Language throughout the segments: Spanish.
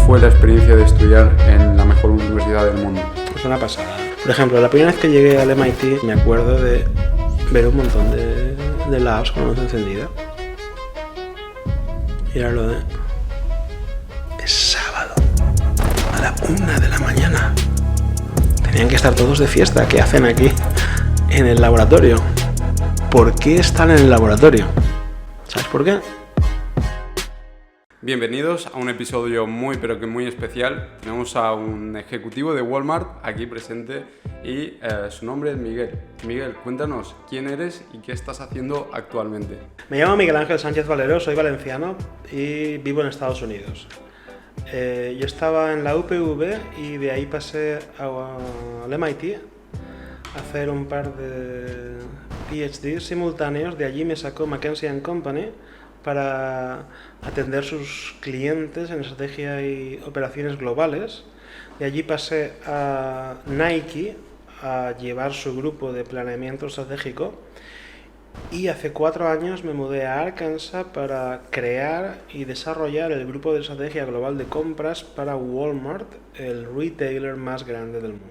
fue la experiencia de estudiar en la mejor universidad del mundo? Pues una pasada. Por ejemplo, la primera vez que llegué al MIT me acuerdo de ver un montón de labs con luz encendida. Y era lo de... Es sábado, a la 1 de la mañana. Tenían que estar todos de fiesta. ¿Qué hacen aquí en el laboratorio? ¿Por qué están en el laboratorio? ¿Sabes por qué? Bienvenidos a un episodio muy especial. Tenemos a un ejecutivo de Walmart aquí presente y su nombre es Miguel. Miguel, cuéntanos quién eres y qué estás haciendo actualmente. Me llamo Miguel Ángel Sánchez Valero, soy valenciano y vivo en Estados Unidos. Yo estaba en la UPV y de ahí pasé al MIT a hacer un par de PhD simultáneos. De allí me sacó McKinsey & Company para atender sus clientes en estrategia y operaciones globales. De allí pasé a Nike a llevar su grupo de planeamiento estratégico y hace 4 años me mudé a Arkansas para crear y desarrollar el grupo de estrategia global de compras para Walmart, el retailer más grande del mundo.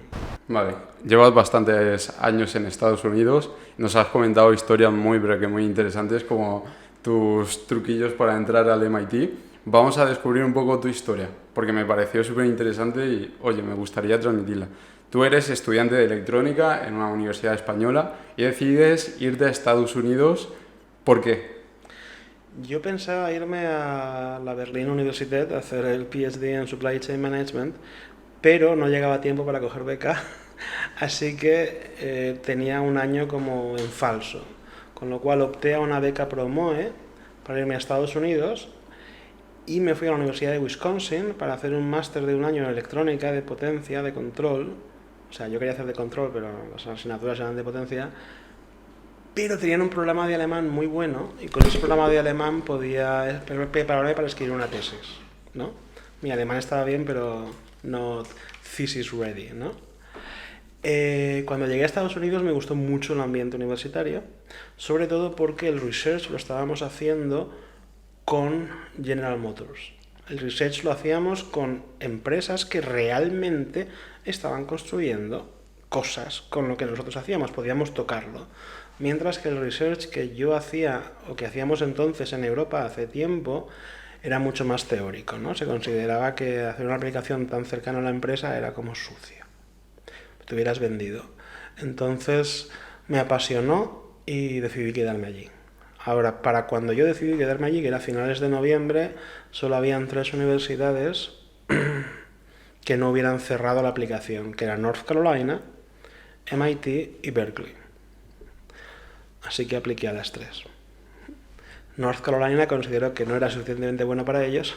Vale, llevas bastantes años en Estados Unidos, nos has comentado historias muy interesantes como tus truquillos para entrar al MIT. Vamos a descubrir un poco tu historia, porque me pareció súper interesante y, oye, me gustaría transmitirla. Tú eres estudiante de electrónica en una universidad española y decides irte a Estados Unidos. ¿Por qué? Yo pensaba irme a la Berlin Universität a hacer el PhD en Supply Chain Management, pero no llegaba tiempo para coger beca, así que tenía un año como en falso. Con lo cual opté a una beca Promoe para irme a Estados Unidos y me fui a la Universidad de Wisconsin para hacer un máster de 1 año en electrónica, de potencia, de control. O sea, yo quería hacer de control, pero las asignaturas eran de potencia. Pero tenían un programa de alemán muy bueno y con ese programa de alemán podía prepararme para escribir una tesis, ¿no? Mi alemán estaba bien, pero no thesis ready, ¿no? Cuando llegué a Estados Unidos me gustó mucho el ambiente universitario, sobre todo porque el research lo estábamos haciendo con General Motors. El research lo hacíamos con empresas que realmente estaban construyendo cosas con lo que nosotros hacíamos, podíamos tocarlo. Mientras que el research que yo hacía, o que hacíamos entonces en Europa hace tiempo, era mucho más teórico, ¿no? Se consideraba que hacer una aplicación tan cercana a la empresa era como sucio. Te hubieras vendido. Entonces me apasionó y decidí quedarme allí. Ahora, para cuando yo decidí quedarme allí, que era a finales de noviembre, solo habían 3 universidades que no hubieran cerrado la aplicación, que eran North Carolina, MIT y Berkeley. Así que apliqué a las 3. North Carolina consideró que no era suficientemente bueno para ellos,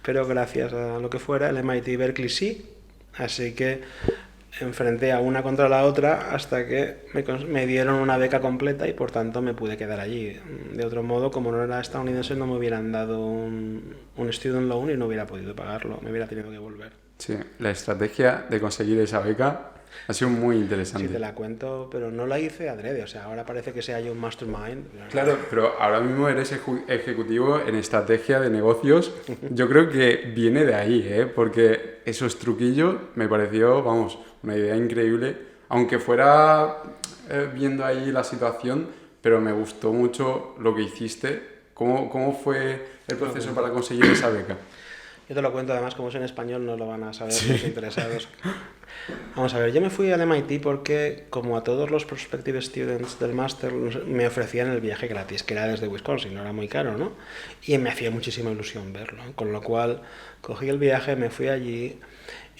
pero gracias a lo que fuera, el MIT y Berkeley sí, así que enfrenté a una contra la otra hasta que me dieron una beca completa y por tanto me pude quedar allí. De otro modo, como no era estadounidense, no me hubieran dado un student loan y no hubiera podido pagarlo, me hubiera tenido que volver. Sí, la estrategia de conseguir esa beca ha sido muy interesante. Sí, te la cuento, pero no la hice adrede, o sea, ahora parece que sea yo un mastermind. Claro, pero ahora mismo eres ejecutivo en estrategia de negocios. Yo creo que viene de ahí, porque esos truquillos me pareció, vamos, una idea increíble. Aunque fuera viendo ahí la situación, pero me gustó mucho lo que hiciste. ¿Cómo fue el proceso para conseguir esa beca? Yo te lo cuento, además, como es en español, no lo van a saber los interesados. Vamos a ver, yo me fui al MIT porque, como a todos los prospective students del máster, me ofrecían el viaje gratis, que era desde Wisconsin, no era muy caro, ¿no? Y me hacía muchísima ilusión verlo, con lo cual cogí el viaje, me fui allí,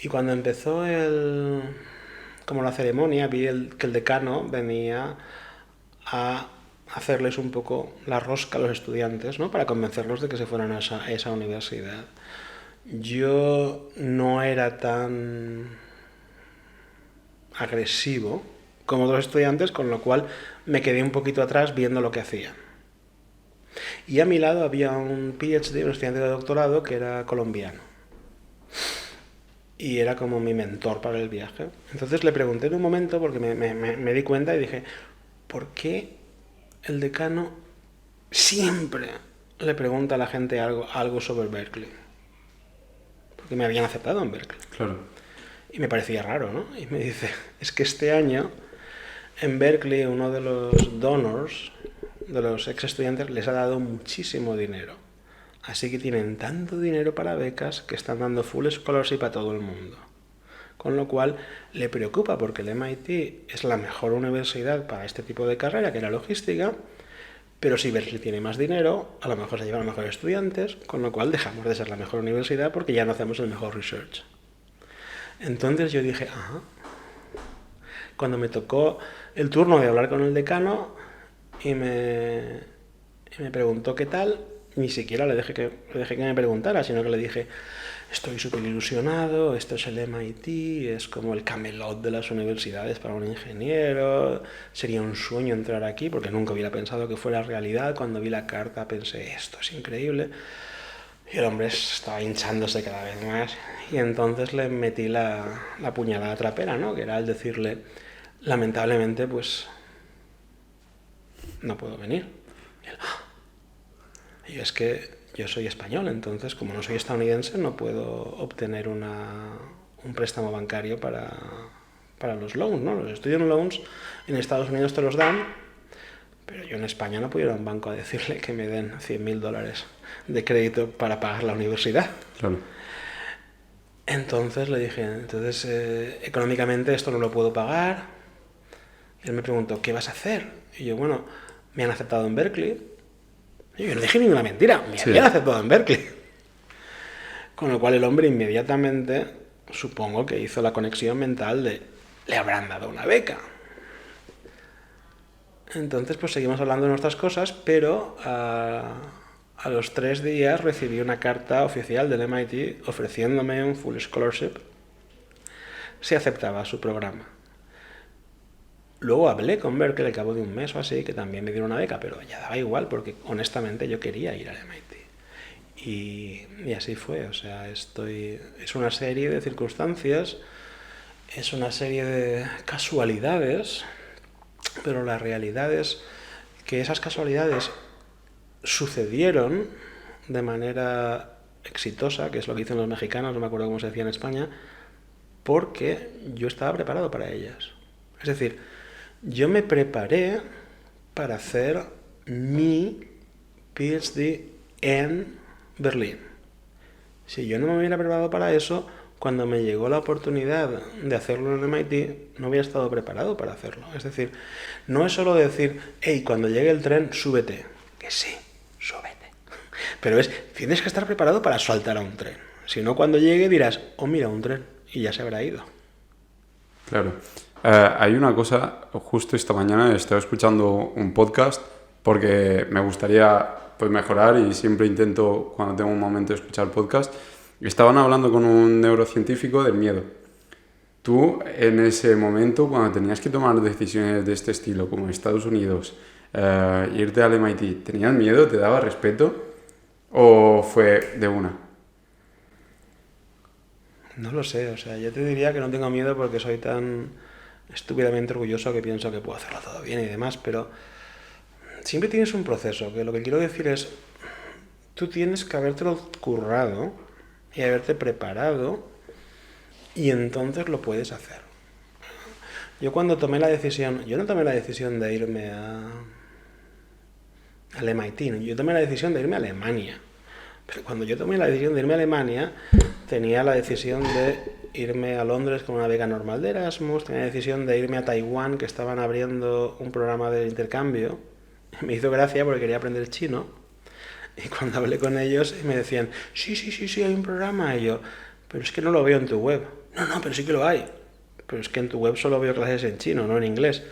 y cuando empezó como la ceremonia, vi que el decano venía a hacerles un poco la rosca a los estudiantes, ¿no? Para convencerlos de que se fueran a esa universidad. Yo no era tan agresivo como otros estudiantes, con lo cual me quedé un poquito atrás viendo lo que hacían. Y a mi lado había un PhD, un estudiante de doctorado, que era colombiano. Y era como mi mentor para el viaje. Entonces le pregunté en un momento, porque me di cuenta y dije, ¿por qué el decano siempre le pregunta a la gente algo sobre Berkeley? porque me habían aceptado en Berkeley. Claro. Y me parecía raro, ¿no? Y me dice, es que este año en Berkeley uno de los donors, de los ex estudiantes, les ha dado muchísimo dinero. Así que tienen tanto dinero para becas que están dando full scholarship a todo el mundo. Con lo cual le preocupa porque el MIT es la mejor universidad para este tipo de carrera, que era logística, pero si Berkeley tiene más dinero, a lo mejor se llevan a mejores estudiantes, con lo cual dejamos de ser la mejor universidad porque ya no hacemos el mejor research. Entonces yo dije, ajá. Cuando me tocó el turno de hablar con el decano y me preguntó qué tal, ni siquiera le dejé que me preguntara, sino que le dije, estoy súper ilusionado, esto es el MIT, es como el Camelot de las universidades para un ingeniero, sería un sueño entrar aquí, porque nunca hubiera pensado que fuera realidad. Cuando vi la carta pensé, esto es increíble. Y el hombre estaba hinchándose cada vez más. Y entonces le metí la puñalada trapera, ¿no? Que era el decirle, lamentablemente, pues, no puedo venir. Y él, y es que yo soy español, entonces, como no soy estadounidense, no puedo obtener un préstamo bancario para los loans, ¿no? Los student loans en Estados Unidos te los dan, pero yo en España no puedo ir a un banco a decirle que me den $100.000 de crédito para pagar la universidad. Claro. Entonces le dije, económicamente esto no lo puedo pagar. Y él me preguntó, ¿qué vas a hacer? Y yo, bueno, me han aceptado en Berkeley. Y yo no dije ninguna mentira, me habían aceptado en Berkeley. Con lo cual el hombre inmediatamente, supongo que hizo la conexión mental de, le habrán dado una beca. Entonces pues seguimos hablando de nuestras cosas, pero a los 3 días recibí una carta oficial del MIT ofreciéndome un full scholarship si aceptaba su programa. Luego hablé con Berkeley al cabo de un mes o así, que también me dieron una beca, pero ya daba igual porque honestamente yo quería ir al MIT. Y así fue, o sea, es una serie de circunstancias, es una serie de casualidades, pero la realidad es que esas casualidades sucedieron de manera exitosa, que es lo que dicen los mexicanos, no me acuerdo cómo se decía en España, porque yo estaba preparado para ellas. Es decir, yo me preparé para hacer mi PhD en Berlín. Si yo no me hubiera preparado para eso, cuando me llegó la oportunidad de hacerlo en el MIT, no hubiera estado preparado para hacerlo. Es decir, no es solo decir, hey, cuando llegue el tren, súbete. Que sí, súbete. Pero tienes que estar preparado para saltar a un tren. Si no, cuando llegue dirás, oh, mira, un tren, y ya se habrá ido. Claro. Hay una cosa, justo esta mañana estaba escuchando un podcast porque me gustaría pues, mejorar y siempre intento, cuando tengo un momento, de escuchar podcast. Estaban hablando con un neurocientífico del miedo. Tú, en ese momento, cuando tenías que tomar decisiones de este estilo, como en Estados Unidos, irte al MIT, ¿tenías miedo? ¿Te daba respeto? ¿O fue de una? No lo sé, o sea, yo te diría que no tengo miedo porque soy tan estúpidamente orgulloso que pienso que puedo hacerlo todo bien y demás, pero siempre tienes un proceso, que lo que quiero decir es, tú tienes que habértelo currado y haberte preparado y entonces lo puedes hacer. Yo cuando tomé la decisión, yo no tomé la decisión de irme al MIT, ¿no? Yo tomé la decisión de irme a Alemania. Pero cuando yo tomé la decisión de irme a Alemania, tenía la decisión de irme a Londres con una beca normal de Erasmus, tenía la decisión de irme a Taiwán, que estaban abriendo un programa de intercambio. Me hizo gracia porque quería aprender chino. Y cuando hablé con ellos me decían, sí, hay un programa. Y yo, pero es que no lo veo en tu web. No, pero sí que lo hay. Pero es que en tu web solo veo clases en chino, no en inglés.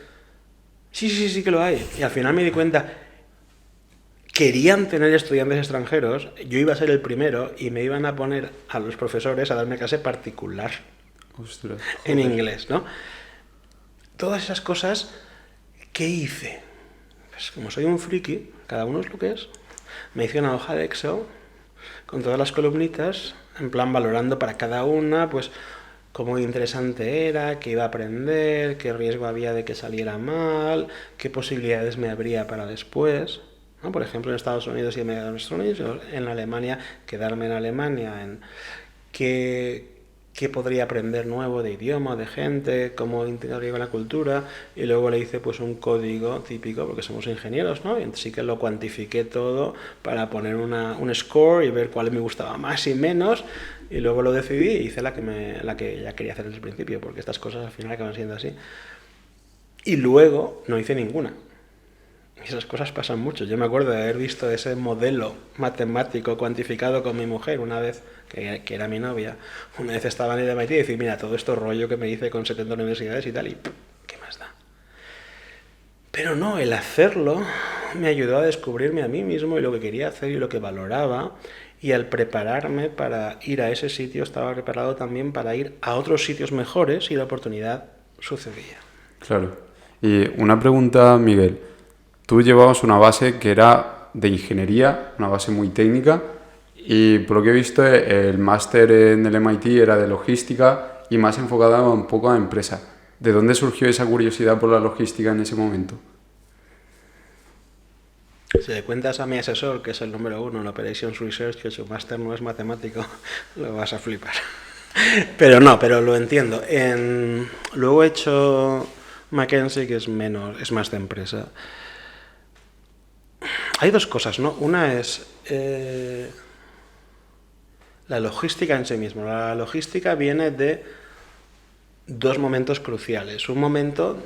Sí que lo hay. Y al final me di cuenta, querían tener estudiantes extranjeros, yo iba a ser el primero y me iban a poner a los profesores a darme clase particular. Ostras, en inglés, ¿no? Todas esas cosas, ¿qué hice? Pues como soy un friki, cada uno es lo que es, me hice una hoja de Excel con todas las columnitas, en plan valorando para cada una, pues cómo interesante era, qué iba a aprender, qué riesgo había de que saliera mal, qué posibilidades me habría para después, ¿no? Por ejemplo, en Estados Unidos irme a Estados Unidos, en Alemania quedarme en Alemania, qué podría aprender nuevo de idioma, de gente, cómo integraría con la cultura, y luego le hice pues un código típico, porque somos ingenieros, ¿no? Y sí que lo cuantifiqué todo para poner un score y ver cuál me gustaba más y menos, y luego lo decidí y hice la que ya quería hacer desde el principio, porque estas cosas al final acaban siendo así. Y luego no hice ninguna. Y esas cosas pasan mucho. Yo me acuerdo de haber visto ese modelo matemático cuantificado con mi mujer una vez, que era mi novia. Una vez estaba en el MIT y decir, mira, todo esto rollo que me hice con 70 universidades y tal, y ¿qué más da? Pero no, el hacerlo me ayudó a descubrirme a mí mismo y lo que quería hacer y lo que valoraba. Y al prepararme para ir a ese sitio, estaba preparado también para ir a otros sitios mejores si la oportunidad sucedía. Claro. Y una pregunta, Miguel. Tú llevabas una base que era de ingeniería, una base muy técnica, y por lo que he visto, el máster en el MIT era de logística y más enfocada un poco a empresa. ¿De dónde surgió esa curiosidad por la logística en ese momento? Si le cuentas a mi asesor, que es el número 1 en Operations Research, que su máster no es matemático, lo vas a flipar. Pero no, pero lo entiendo. Luego he hecho Mackenzie, que es más de empresa. Hay dos cosas, ¿no? Una es la logística en sí mismo. La logística viene de dos momentos cruciales. Un momento,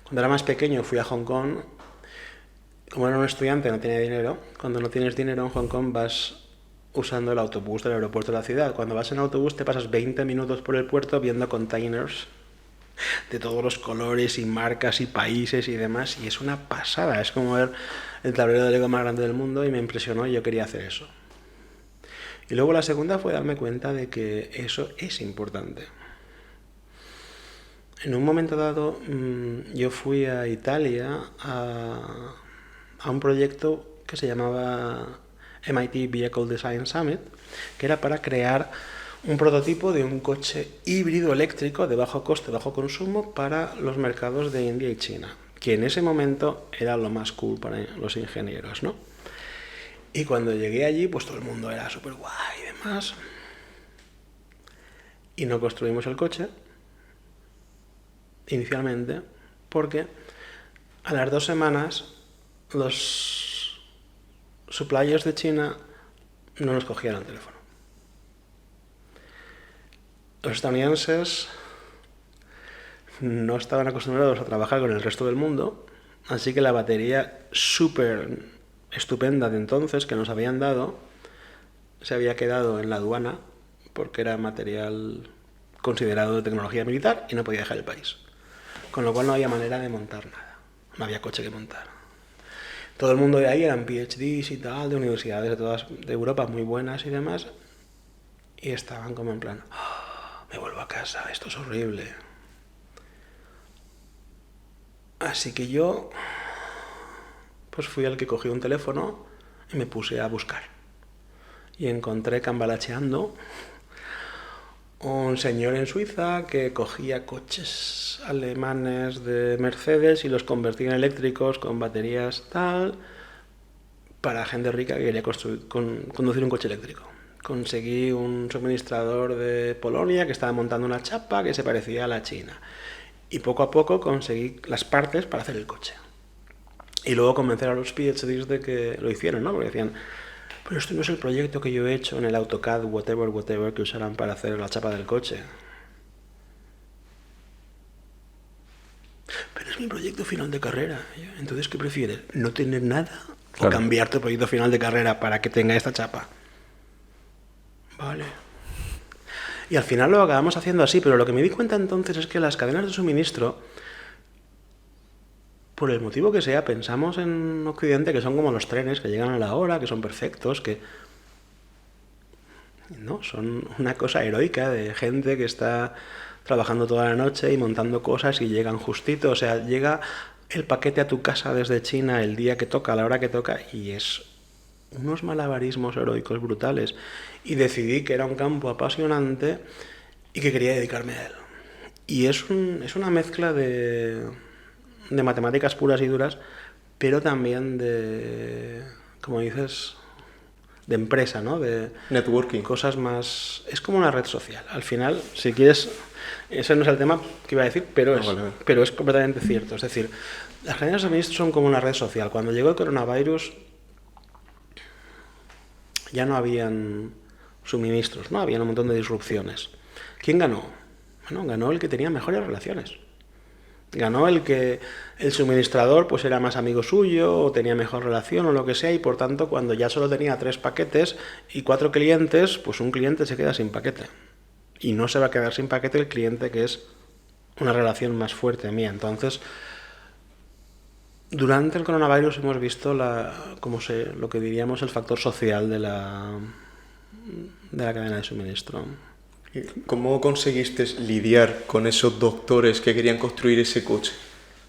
cuando era más pequeño, fui a Hong Kong. Como era un estudiante, no tenía dinero. Cuando no tienes dinero en Hong Kong vas usando el autobús del aeropuerto de la ciudad. Cuando vas en autobús te pasas 20 minutos por el puerto viendo containers de todos los colores y marcas y países y demás, y es una pasada. Es como ver el tablero de Lego más grande del mundo, y me impresionó y yo quería hacer eso. Y luego la segunda fue darme cuenta de que eso es importante. En un momento dado yo fui a Italia a un proyecto que se llamaba MIT Vehicle Design Summit, que era para crear un prototipo de un coche híbrido eléctrico de bajo coste, bajo consumo para los mercados de India y China, que en ese momento era lo más cool para los ingenieros, ¿no? Y cuando llegué allí, pues todo el mundo era súper guay y demás. Y no construimos el coche inicialmente porque a las 2 semanas los suppliers de China no nos cogían el teléfono. Los estadounidenses no estaban acostumbrados a trabajar con el resto del mundo, así que la batería súper estupenda de entonces que nos habían dado se había quedado en la aduana porque era material considerado de tecnología militar y no podía dejar el país. Con lo cual no había manera de montar nada, no había coche que montar. Todo el mundo de ahí eran PhDs y tal, de universidades de Europa muy buenas y demás, y estaban como en plan, me vuelvo a casa, esto es horrible. Así que yo pues fui el que cogí un teléfono y me puse a buscar. Y encontré cambalacheando un señor en Suiza que cogía coches alemanes de Mercedes y los convertía en eléctricos con baterías tal, para gente rica que quería conducir un coche eléctrico. Conseguí un suministrador de Polonia que estaba montando una chapa que se parecía a la china. Y poco a poco conseguí las partes para hacer el coche. Y luego convencer a los PhDs de que lo hicieran, ¿no? Porque decían, pero esto no es el proyecto que yo he hecho en el AutoCAD, whatever, que usarán para hacer la chapa del coche. Pero es mi proyecto final de carrera. Entonces, ¿qué prefieres? ¿No tener nada? Claro. ¿O cambiar tu proyecto final de carrera para que tenga esta chapa? Vale. Y al final lo acabamos haciendo así, pero lo que me di cuenta entonces es que las cadenas de suministro, por el motivo que sea, pensamos en Occidente que son como los trenes, que llegan a la hora, que son perfectos, que no, son una cosa heroica de gente que está trabajando toda la noche y montando cosas y llegan justito. O sea, llega el paquete a tu casa desde China el día que toca, a la hora que toca, y es unos malabarismos heroicos brutales. Y decidí que era un campo apasionante y que quería dedicarme a él. Y es una mezcla de matemáticas puras y duras, pero también de, como dices, empresa, ¿no? De networking. Cosas más... Es como una red social. Al final, si quieres... Ese no es el tema que iba a decir, pero es completamente cierto. Es decir, las cadenas de suministro son como una red social. Cuando llegó el coronavirus ya no habían suministros, ¿no? Habían un montón de disrupciones. ¿Quién ganó? Bueno, ganó el que tenía mejores relaciones. Ganó el que el suministrador pues era más amigo suyo o tenía mejor relación o lo que sea, y por tanto cuando ya solo tenía 3 paquetes y 4 clientes, pues un cliente se queda sin paquete. Y no se va a quedar sin paquete el cliente que es una relación más fuerte mía. Entonces, durante el coronavirus hemos visto lo que diríamos el factor social de la cadena de suministro. ¿Cómo conseguiste lidiar con esos doctores que querían construir ese coche?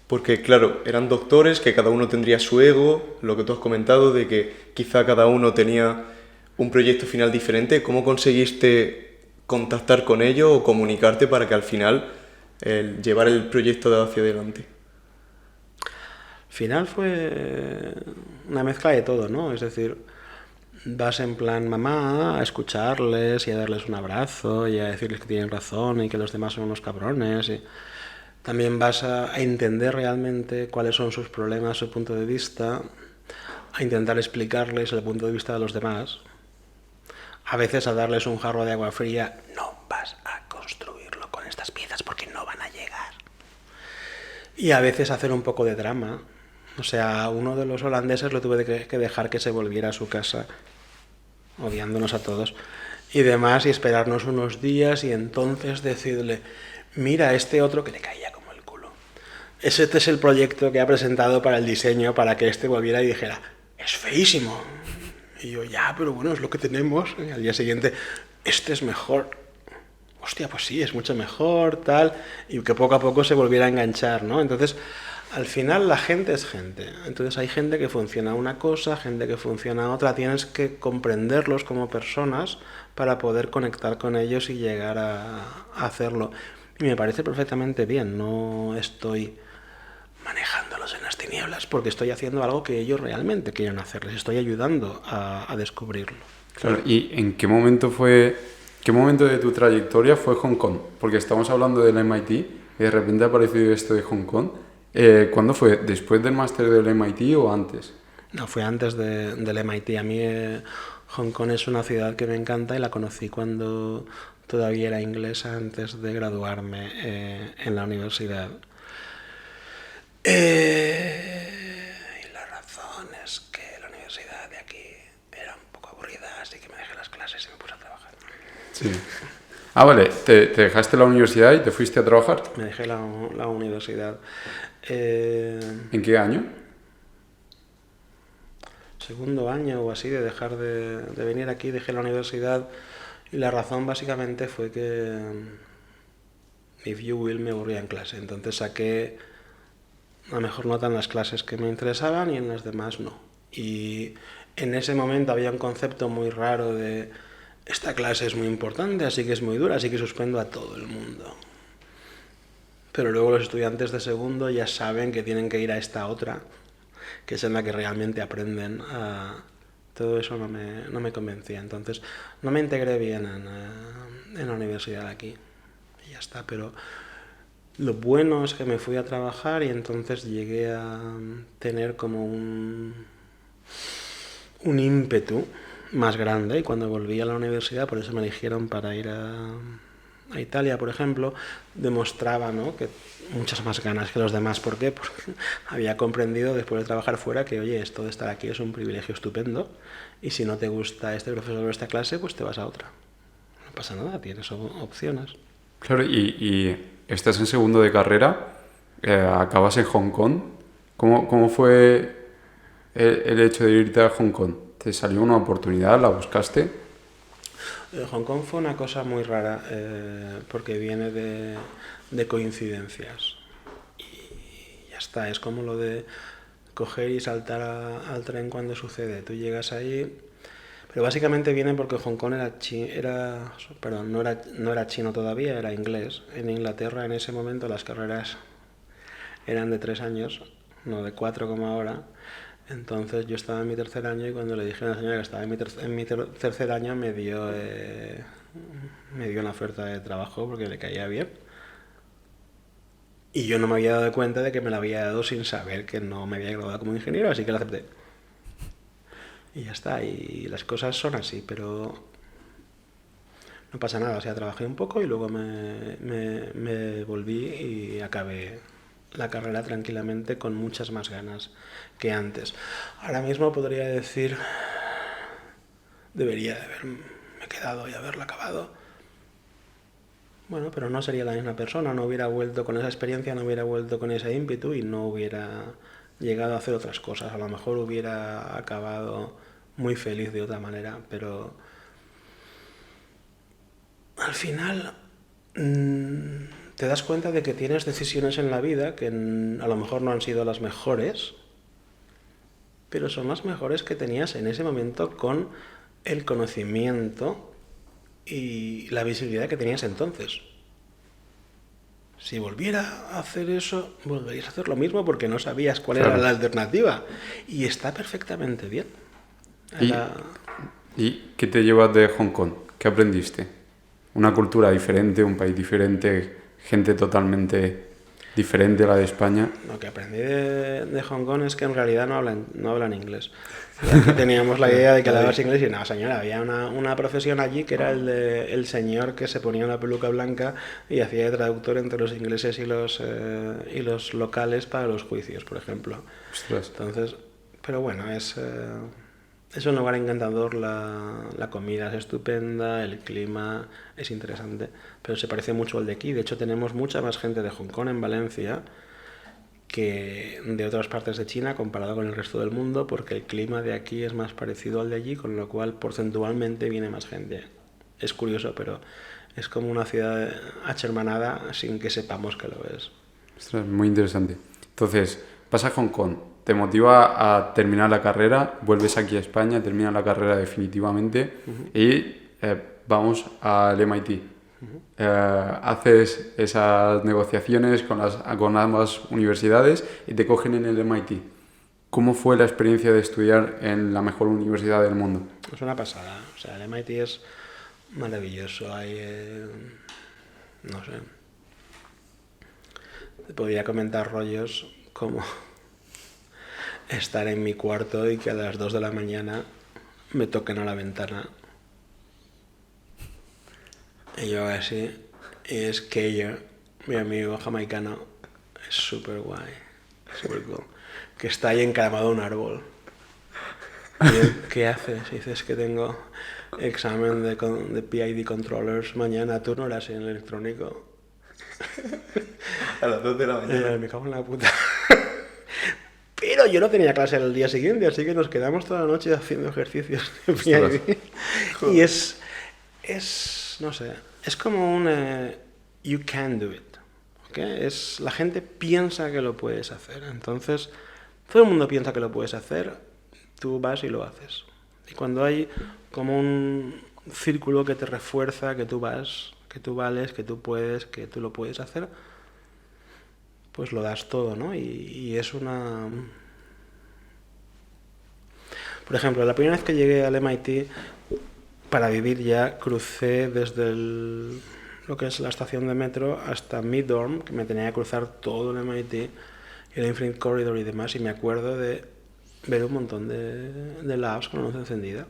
Porque claro, eran doctores que cada uno tendría su ego, lo que tú has comentado de que quizá cada uno tenía un proyecto final diferente. ¿Cómo conseguiste contactar con ellos o comunicarte para que al final llevar el proyecto hacia adelante? Al final fue una mezcla de todo, ¿no? Es decir, vas en plan mamá a escucharles y a darles un abrazo y a decirles que tienen razón y que los demás son unos cabrones. Y también vas a entender realmente cuáles son sus problemas, su punto de vista, a intentar explicarles el punto de vista de los demás. A veces a darles un jarro de agua fría. No vas a construirlo con estas piezas porque no van a llegar. Y a veces hacer un poco de drama. O sea, uno de los holandeses lo tuve que dejar que se volviera a su casa, odiándonos a todos y demás, y esperarnos unos días y entonces decirle, mira, este otro que le caía como el culo. Este es el proyecto que ha presentado para el diseño, para que este volviera y dijera, es feísimo. Y yo, ya, pero bueno, es lo que tenemos. Y al día siguiente, este es mejor. Hostia, pues sí, es mucho mejor, tal. Y que poco a poco se volviera a enganchar, ¿no? Entonces, al final la gente es gente. Entonces hay gente que funciona una cosa, gente que funciona otra. Tienes que comprenderlos como personas para poder conectar con ellos y llegar a hacerlo. Y me parece perfectamente bien. No estoy manejándolos en las tinieblas porque estoy haciendo algo que ellos realmente quieren hacer. Les estoy ayudando a descubrirlo. Claro, ¿y en qué momento de tu trayectoria fue Hong Kong? Porque estamos hablando del MIT y de repente ha aparecido esto de Hong Kong. ¿Cuándo fue? ¿Después del máster del MIT o antes? No, fue antes del MIT. A mí Hong Kong es una ciudad que me encanta y la conocí cuando todavía era inglesa, antes de graduarme en la universidad. Y la razón es que la universidad de aquí era un poco aburrida, así que me dejé las clases y me puse a trabajar. Sí. Ah, vale. ¿Te dejaste la universidad y te fuiste a trabajar? Me dejé la universidad. ¿En qué año? Segundo año o así de dejar de venir aquí, dejé la universidad y la razón básicamente fue que, if you will, me aburría en clase. Entonces saqué la mejor nota en las clases que me interesaban y en las demás no. Y en ese momento había un concepto muy raro de esta clase es muy importante, así que es muy dura, así que suspendo a todo el mundo. Pero luego los estudiantes de segundo ya saben que tienen que ir a esta otra, que es en la que realmente aprenden. Todo eso no me convencía. Entonces no me integré bien en la universidad aquí. Y ya está, pero lo bueno es que me fui a trabajar y entonces llegué a tener como un ímpetu más grande, y cuando volví a la universidad, por eso me eligieron para ir a Italia, por ejemplo, demostraba, ¿no?, que muchas más ganas que los demás. ¿Por qué? Porque había comprendido después de trabajar fuera que, oye, esto de estar aquí es un privilegio estupendo y si no te gusta este profesor o esta clase, pues te vas a otra. No pasa nada, tienes opciones. Claro, y estás en segundo de carrera, acabas en Hong Kong. ¿Cómo fue el hecho de irte a Hong Kong? ¿Te salió una oportunidad? ¿La buscaste? Hong Kong fue una cosa muy rara porque viene de coincidencias y ya está. Es como lo de coger y saltar al tren cuando sucede. Tú llegas ahí, pero básicamente viene porque Hong Kong no era chino todavía, era inglés. En Inglaterra en ese momento las carreras eran de 3 años, no de 4 como ahora. Entonces yo estaba en mi tercer año y cuando le dije a la señora que estaba en mi tercer año me dio una oferta de trabajo porque le caía bien. Y yo no me había dado cuenta de que me la había dado sin saber que no me había graduado como ingeniero, así que la acepté. Y ya está, y las cosas son así, pero no pasa nada. O sea, trabajé un poco y luego me volví y acabé la carrera tranquilamente con muchas más ganas que antes. Ahora mismo podría decir, debería de haberme quedado y haberla acabado. Bueno, pero no sería la misma persona, no hubiera vuelto con esa experiencia, no hubiera vuelto con ese ímpetu y no hubiera llegado a hacer otras cosas. A lo mejor hubiera acabado muy feliz de otra manera, pero al final te das cuenta de que tienes decisiones en la vida que a lo mejor no han sido las mejores, pero son las mejores que tenías en ese momento con el conocimiento y la visibilidad que tenías entonces. Si volviera a hacer eso, volverías a hacer lo mismo porque no sabías cuál era la alternativa. Y está perfectamente bien. ¿Y qué te llevas de Hong Kong? ¿Qué aprendiste? ¿Una cultura diferente, un país diferente, gente totalmente diferente a la de España? Lo que aprendí de Hong Kong es que en realidad no hablan inglés. Aquí teníamos la idea de que hablabas inglés y no, señora, había una profesión allí que era el señor que se ponía una peluca blanca y hacía de traductor entre los ingleses y los locales para los juicios, por ejemplo. Ostras. Entonces, pero bueno, es un lugar encantador, la comida es estupenda, el clima es interesante, pero se parece mucho al de aquí. De hecho, tenemos mucha más gente de Hong Kong en Valencia que de otras partes de China comparado con el resto del mundo, porque el clima de aquí es más parecido al de allí, con lo cual porcentualmente viene más gente. Es curioso, pero es como una ciudad achermanada sin que sepamos que lo es. Ostras, muy interesante. Entonces, vas a Hong Kong, te motiva a terminar la carrera, vuelves aquí a España, terminas la carrera definitivamente y vamos al MIT. Haces esas negociaciones con ambas universidades y te cogen en el MIT. ¿Cómo fue la experiencia de estudiar en la mejor universidad del mundo? Es una pasada. O sea, el MIT es maravilloso. Hay, no sé, te podría comentar rollos como estar en mi cuarto y que a las 2 de la mañana me toquen a la ventana. Y yo así, y es Keyer, mi amigo jamaicano, es súper guay, súper cool, que está ahí encaramado a un árbol. Y él, ¿qué haces? Y dices que tengo examen de PID Controllers mañana, tú no eras en el electrónico. A las 2 de la mañana. Me cago en la puta. Pero yo no tenía clase el día siguiente, así que nos quedamos toda la noche haciendo ejercicios de PID. Y es, no sé, es como un you can do it. ¿Okay? La gente piensa que lo puedes hacer. Entonces, todo el mundo piensa que lo puedes hacer, tú vas y lo haces. Y cuando hay como un círculo que te refuerza que tú vas, que tú vales, que tú puedes, que tú lo puedes hacer, pues lo das todo, ¿no? Y es una... Por ejemplo, la primera vez que llegué al MIT, para vivir ya crucé desde lo que es la estación de metro hasta Mid-Dorm, que me tenía que cruzar todo el MIT, y el Infinite Corridor y demás, y me acuerdo de ver un montón de labs con la luz encendida.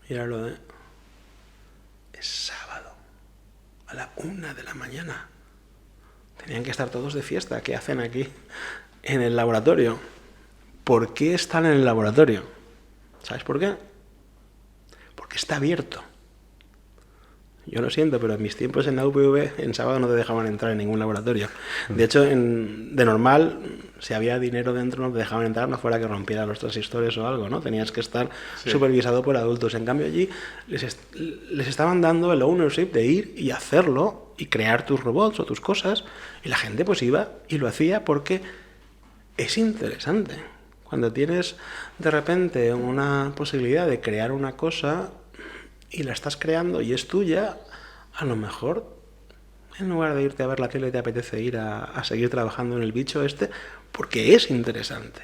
Y era lo de... Es sábado, a la 1 de la mañana. Tenían que estar todos de fiesta. ¿Qué hacen aquí en el laboratorio? ¿Por qué están en el laboratorio? ¿Sabes por qué? Porque está abierto. Yo lo siento, pero en mis tiempos en la UPV en sábado no te dejaban entrar en ningún laboratorio. De hecho, de normal, si había dinero dentro no te dejaban entrar, no fuera que rompiera los transistores o algo, ¿no? Tenías que estar supervisado por adultos. En cambio allí les estaban dando el ownership de ir y hacerlo y crear tus robots o tus cosas, y la gente pues iba y lo hacía porque es interesante. Cuando tienes de repente una posibilidad de crear una cosa y la estás creando y es tuya, a lo mejor en lugar de irte a ver la tele te apetece ir a seguir trabajando en el bicho este porque es interesante.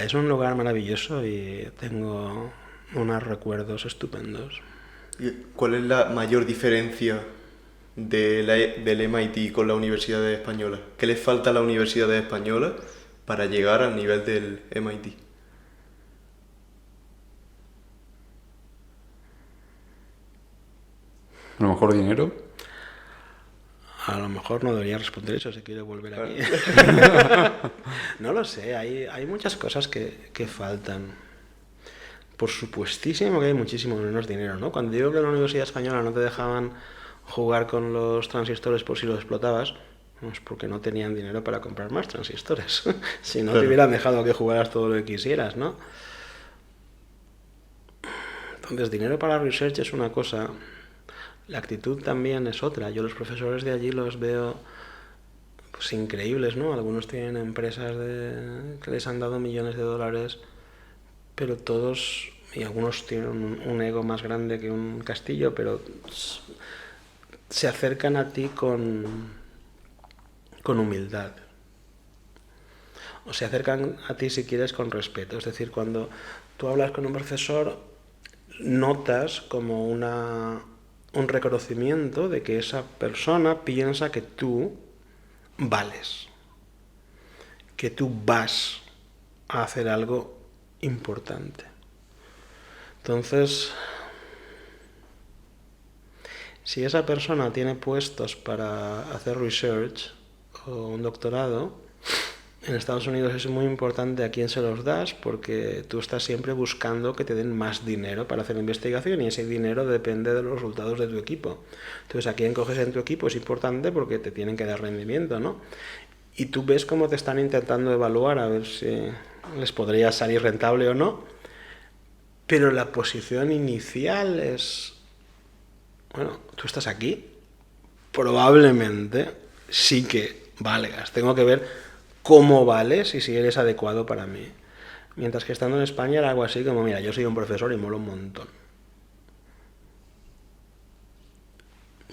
Es un lugar maravilloso y tengo unos recuerdos estupendos. ¿Y cuál es la mayor diferencia del MIT con la Universidad Española? ¿Qué le falta a la Universidad Española para llegar al nivel del MIT? A lo mejor dinero. A lo mejor no debería responder eso si quiero volver aquí. No lo sé, hay muchas cosas que faltan. Por supuestísimo que hay muchísimo menos dinero, ¿no? Cuando digo que en la Universidad Española no te dejaban jugar con los transistores por si los explotabas, es porque no tenían dinero para comprar más transistores. Si no, te hubieran dejado que jugaras todo lo que quisieras, ¿no? Entonces, dinero para research es una cosa, la actitud también es otra. Yo los profesores de allí los veo pues increíbles, ¿no? Algunos tienen empresas que les han dado millones de dólares, pero todos, y algunos tienen un ego más grande que un castillo, pero se acercan a ti con humildad. O se acercan a ti, si quieres, con respeto. Es decir, cuando tú hablas con un profesor, notas como un reconocimiento de que esa persona piensa que tú vales, que tú vas a hacer algo importante. Entonces, si esa persona tiene puestos para hacer research o un doctorado, en Estados Unidos es muy importante a quién se los das, porque tú estás siempre buscando que te den más dinero para hacer investigación y ese dinero depende de los resultados de tu equipo. Entonces, a quién coges en tu equipo es importante porque te tienen que dar rendimiento, ¿no? Y tú ves cómo te están intentando evaluar a ver si les podría salir rentable o no, pero la posición inicial es, bueno, tú estás aquí, probablemente sí que valgas, tengo que ver cómo vales y si eres adecuado para mí. Mientras que estando en España era algo así como, mira, yo soy un profesor y molo un montón.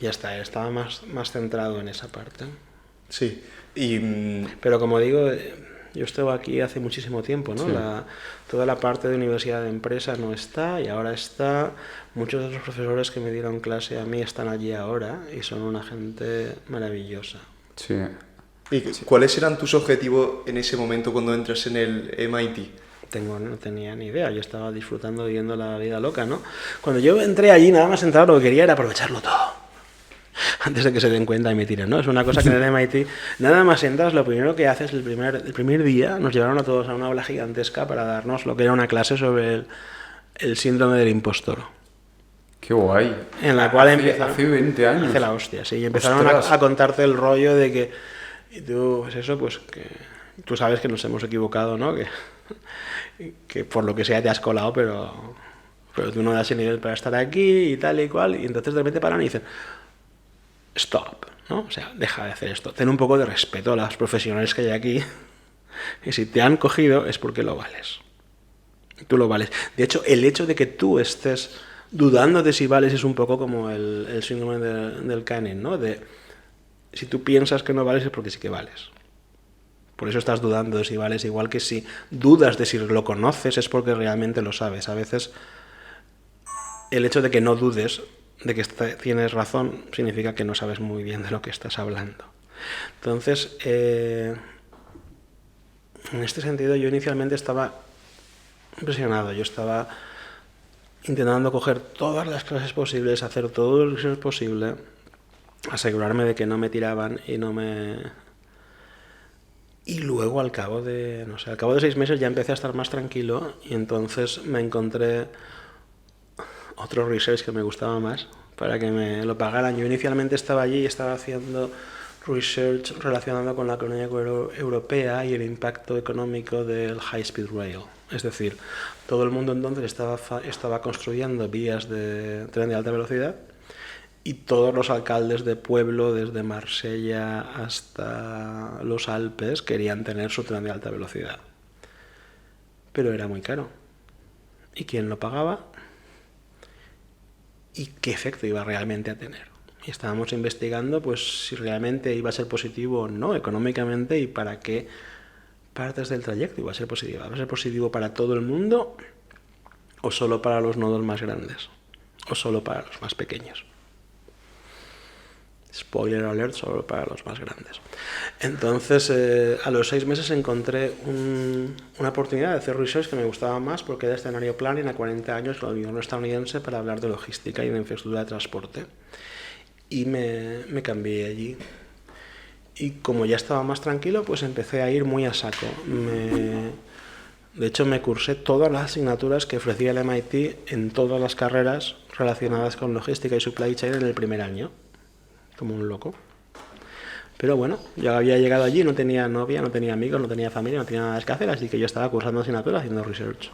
Ya está, estaba más centrado en esa parte. Sí, Pero como digo, yo estuve aquí hace muchísimo tiempo, ¿no? Sí. Toda la parte de universidad de empresa no está y ahora está. Muchos de los profesores que me dieron clase a mí están allí ahora y son una gente maravillosa. Sí. ¿Y cuáles eran tus objetivos en ese momento cuando entras en el MIT? No tenía ni idea, yo estaba disfrutando, viviendo la vida loca, ¿no? Cuando yo entré allí, nada más entrar, lo que quería era aprovecharlo todo. Antes de que se den cuenta y me tiren, ¿no? Es una cosa que en el MIT, nada más entras, lo primero que haces, el primer día, nos llevaron a todos a una aula gigantesca para darnos lo que era una clase sobre el síndrome del impostor. Qué guay. En la cual hace 20 años. Hace la hostia, sí. Y empezaron a contarte el rollo de que, y tú, pues eso, pues que tú sabes que nos hemos equivocado, ¿no? Que por lo que sea te has colado, pero tú no das el nivel para estar aquí y tal y cual. Y entonces de repente paran y dicen, stop, ¿no? O sea, deja de hacer esto. Ten un poco de respeto a los profesionales que hay aquí. Y si te han cogido es porque lo vales. Tú lo vales. De hecho, el hecho de que tú estés dudando de si vales es un poco como el síndrome del Canning, ¿no? De si tú piensas que no vales es porque sí que vales. Por eso estás dudando de si vales, igual que si dudas de si lo conoces es porque realmente lo sabes. A veces el hecho de que no dudes de que tienes razón significa que no sabes muy bien de lo que estás hablando. Entonces, en este sentido yo inicialmente estaba impresionado. Yo estaba intentando coger todas las clases posibles, hacer todo lo que es posible, asegurarme de que no me tiraban y no me... Y luego al cabo de 6 meses ya empecé a estar más tranquilo y entonces me encontré otro research que me gustaba más para que me lo pagaran. Yo inicialmente estaba allí y estaba haciendo research relacionado con la economía europea y el impacto económico del High Speed Rail. Es decir, todo el mundo entonces estaba construyendo vías de tren de alta velocidad y todos los alcaldes de pueblo, desde Marsella hasta los Alpes, querían tener su tren de alta velocidad. Pero era muy caro. ¿Y quién lo pagaba? ¿Y qué efecto iba realmente a tener? Y estábamos investigando pues si realmente iba a ser positivo o no económicamente y para qué partes del trayecto y va a ser positiva. ¿Va a ser positivo para todo el mundo o solo para los nodos más grandes? ¿O solo para los más pequeños? Spoiler alert, solo para los más grandes. Entonces, a los 6 meses encontré una oportunidad de hacer research que me gustaba más porque era escenario planning a 40 años en la Unión Estadounidense para hablar de logística y de infraestructura de transporte. Y me cambié allí. Y como ya estaba más tranquilo, pues empecé a ir muy a saco. De hecho, me cursé todas las asignaturas que ofrecía el MIT en todas las carreras relacionadas con logística y supply chain en el primer año. Como un loco. Pero bueno, yo había llegado allí, no tenía novia, no tenía amigos, no tenía familia, no tenía nada que hacer, así que yo estaba cursando asignaturas haciendo research.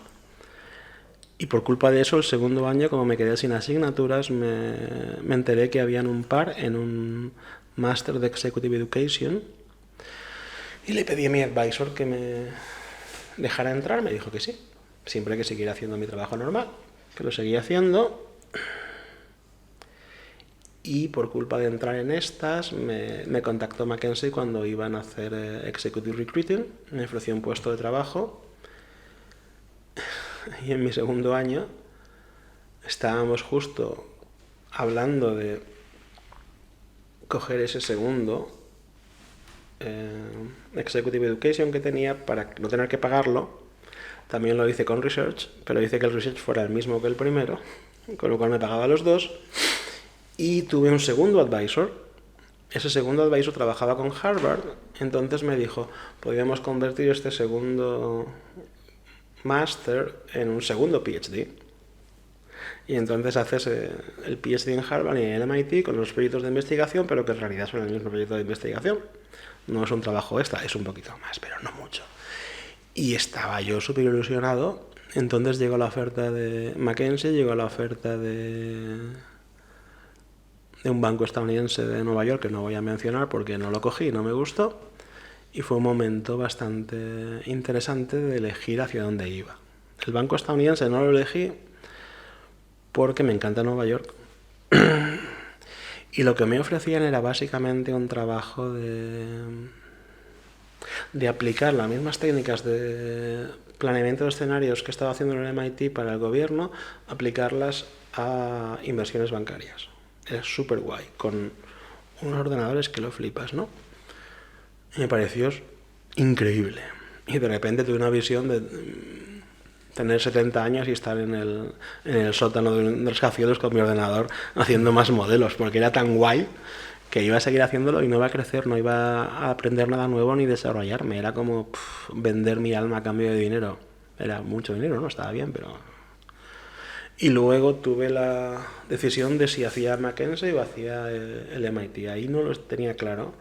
Y por culpa de eso, el segundo año, como me quedé sin asignaturas, me enteré que habían un par en un Master de Executive Education y le pedí a mi advisor que me dejara entrar, me dijo que sí, siempre que siguiera haciendo mi trabajo normal, que lo seguía haciendo. Y por culpa de entrar en estas, me contactó McKinsey cuando iban a hacer Executive Recruiting, me ofreció un puesto de trabajo y en mi segundo año estábamos justo hablando de coger ese segundo Executive Education que tenía para no tener que pagarlo. También lo hice con Research, pero hice que el Research fuera el mismo que el primero, con lo cual me pagaba los dos. Y tuve un segundo advisor. Ese segundo advisor trabajaba con Harvard, entonces me dijo, podríamos convertir este segundo máster en un segundo PhD. Y entonces haces el PhD en Harvard y en el MIT con los proyectos de investigación, pero que en realidad son el mismo proyecto de investigación. No es un trabajo extra, es un poquito más, pero no mucho. Y estaba yo súper ilusionado. Entonces llegó la oferta de McKinsey, llegó la oferta de un banco estadounidense de Nueva York, que no voy a mencionar porque no lo cogí, no me gustó, y fue un momento bastante interesante de elegir hacia dónde iba. El banco estadounidense no lo elegí porque me encanta Nueva York, y lo que me ofrecían era básicamente un trabajo de aplicar las mismas técnicas de planeamiento de escenarios que estaba haciendo en el MIT para el gobierno, aplicarlas a inversiones bancarias. Era súper guay, con unos ordenadores que lo flipas, ¿no? Y me pareció increíble. Y de repente tuve una visión de tener 70 años y estar en el sótano de un rascacielos con mi ordenador haciendo más modelos, porque era tan guay que iba a seguir haciéndolo y no iba a crecer, no iba a aprender nada nuevo ni desarrollarme. Era como vender mi alma a cambio de dinero. Era mucho dinero, ¿no? Estaba bien, pero... Y luego tuve la decisión de si hacía McKinsey o hacía el MIT. Ahí no lo tenía claro,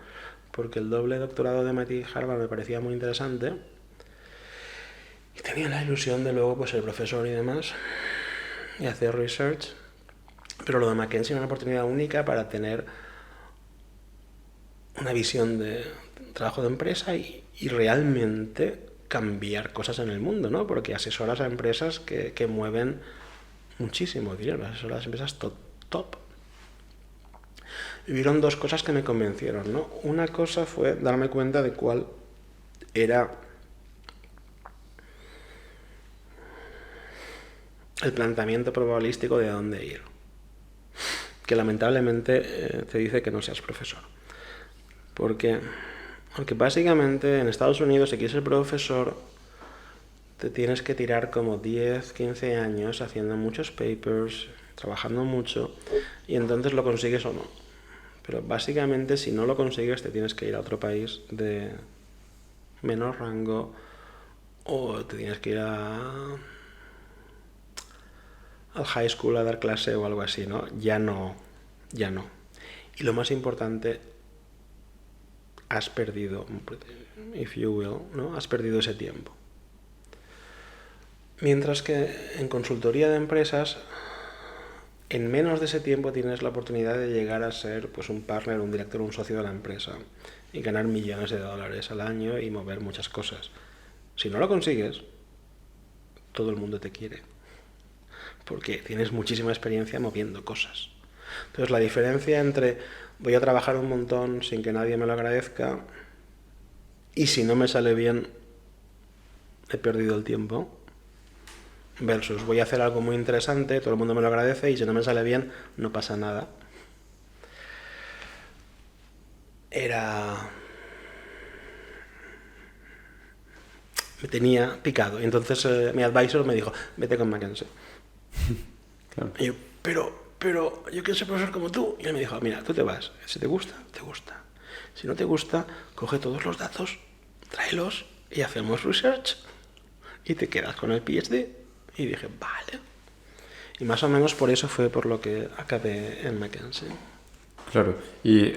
porque el doble doctorado de MIT y Harvard me parecía muy interesante. Y tenía la ilusión de luego pues, ser profesor y demás, y hacer research. Pero lo de McKinsey era una oportunidad única para tener una visión de trabajo de empresa y realmente cambiar cosas en el mundo, ¿no? Porque asesoras a empresas que mueven muchísimo dinero, asesoras a empresas top. Y hubieron dos cosas que me convencieron, ¿no? Una cosa fue darme cuenta de cuál era el planteamiento probabilístico de dónde ir, que lamentablemente te dice que no seas profesor. Porque básicamente en Estados Unidos, si quieres ser profesor, te tienes que tirar como 10, 15 años haciendo muchos papers, trabajando mucho, y entonces lo consigues o no. Pero básicamente si no lo consigues te tienes que ir a otro país de menor rango o te tienes que ir al high school a dar clase o algo así, ¿no? Ya no. Y lo más importante, has perdido, if you will, ¿no? Has perdido ese tiempo. Mientras que en consultoría de empresas, en menos de ese tiempo tienes la oportunidad de llegar a ser pues, un partner, un director, un socio de la empresa y ganar millones de dólares al año y mover muchas cosas. Si no lo consigues, todo el mundo te quiere, porque tienes muchísima experiencia moviendo cosas. Entonces la diferencia entre voy a trabajar un montón sin que nadie me lo agradezca y si no me sale bien he perdido el tiempo, versus voy a hacer algo muy interesante, todo el mundo me lo agradece y si no me sale bien, no pasa nada. Me tenía picado. Y entonces mi advisor me dijo, vete con Mackenzie. Claro. Y yo, pero yo quiero ser profesor como tú. Y él me dijo, mira, tú te vas. Si te gusta, te gusta. Si no te gusta, coge todos los datos, tráelos y hacemos research y te quedas con el PhD. Y dije, vale. Y más o menos por eso fue por lo que acabé en Mackenzie. Claro. Y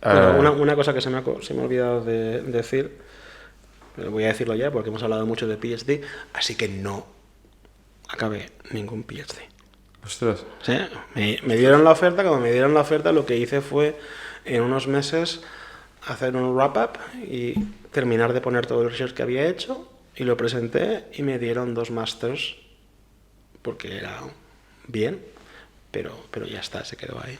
Bueno, una cosa que se me ha olvidado de decir, pero voy a decirlo ya porque hemos hablado mucho de PhD, así que no acabé ningún PhD. ostras, ¿Sí? Me dieron la oferta, cuando me dieron la oferta lo que hice fue en unos meses hacer un wrap-up y terminar de poner todo el research que había hecho y lo presenté y me dieron 2 masters porque era bien, pero ya está, se quedó ahí.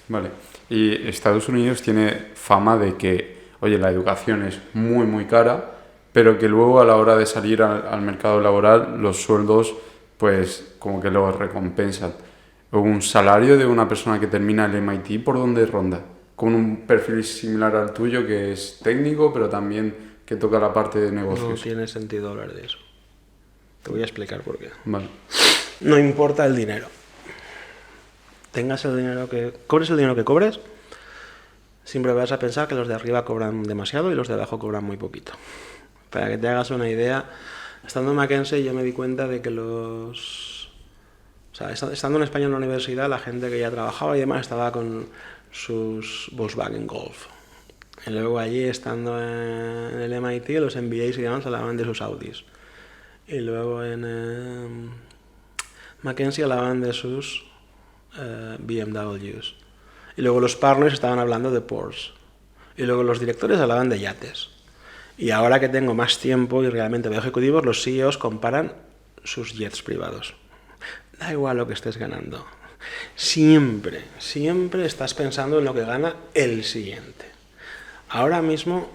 vale. Y Estados Unidos tiene fama de que, oye, la educación es muy, muy cara, pero que luego a la hora de salir al mercado laboral los sueldos, pues, como que lo recompensan. Un salario de una persona que termina el MIT, ¿por dónde ronda? Con un perfil similar al tuyo, que es técnico, pero también que toca la parte de No negocios. tiene sentido hablar de eso. Te voy a explicar por qué. Vale. No importa el dinero. Tengas el dinero cobres el dinero que cobres, siempre vas a pensar que los de arriba cobran demasiado y los de abajo cobran muy poquito. Para que te hagas una idea, estando en Mackenzie yo me di cuenta de que O sea, estando en España en la universidad, la gente que ya trabajaba y demás estaba con sus Volkswagen Golf. Y luego allí, estando en el MIT, los MBAs y demás hablaban de sus Audis. Y luego en Mackenzie hablaban de sus BMWs. Y luego los partners estaban hablando de Porsche. Y luego los directores hablaban de yates. Y ahora que tengo más tiempo y realmente veo ejecutivos, los CEOs comparan sus jets privados. Da igual lo que estés ganando. Siempre estás pensando en lo que gana el siguiente. Ahora mismo,